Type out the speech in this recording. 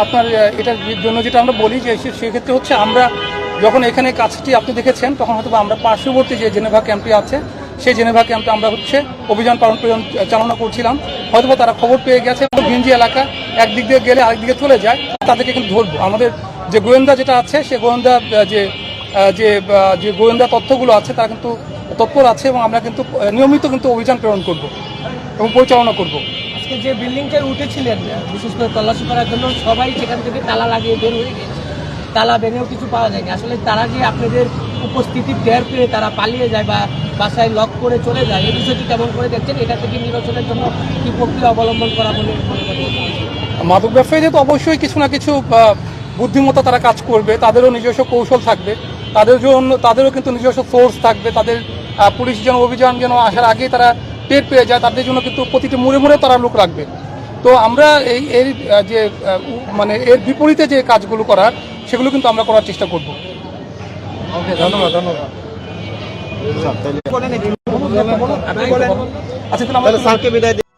আপনার এটার জন্য যেটা আমরা বলি যে সেক্ষেত্রে হচ্ছে আমরা যখন এখানে কাজটি আপনি দেখেছেন তখন হয়তো আমরা পার্শ্ববর্তী যে জেনেভা ক্যাম্পটি আছে সেই জেনেভা ক্যাম্পে আমরা হচ্ছে অভিযান চালনা করছিলাম, হয়তো তারা খবর পেয়ে গেছে। ভিঞ্জি এলাকা একদিক দিয়ে গেলে আরেক দিকে চলে যায়, তাদেরকে কিন্তু ধরবো। আমাদের যে গোয়েন্দা যেটা আছে সে গোয়েন্দা যে গোয়েন্দা তথ্যগুলো আছে তারা কিন্তু তৎপর আছে এবং আমরা কিন্তু নিয়মিত কিন্তু অভিযান প্রেরণ করব এবং পরিচালনা করব। আজকে যে বিল্ডিংটায় উঠেছিলেন বিশেষ করে তল্লাশি করার জন্য সবাই সেখান থেকে তালা লাগিয়ে বের হয়ে গেছে, তালা ভেঙেও কিছু পাওয়া যায়নি। আসলে তারা যে আপনাদের উপস্থিতির টের পেয়ে তারা পালিয়ে যায় বা বাসায় লক করে চলে যায়, এই বিষয়টি কেমন করে দেখছেন? এটা থেকে নিরসনের জন্য কী প্রক্রিয়া অবলম্বন করা বলে মনে করেন? মাদক ব্যবসায়ীদের তো অবশ্যই কিছু না কিছু বুদ্ধিমত্তা তারা কাজ করবে, তাদেরও নিজস্ব কৌশল থাকবে, তাদেরও কিন্তু নিজস্ব সোর্স থাকবে। তাদের পুলিশ যেন অভিযান যেন আসার আগেই তারা টের পেয়ে যায়, তাদের জন্য কিন্তু প্রতিটি মুড়ে মুড়ে তারা লোক রাখবে। তো আমরা এর যে মানে এর বিপরীতে যে কাজগুলো করার সেগুলো কিন্তু আমরা করার চেষ্টা করব। ওকে, ধন্যবাদ। আচ্ছা, তাহলে স্যারকে বিদায় দিই।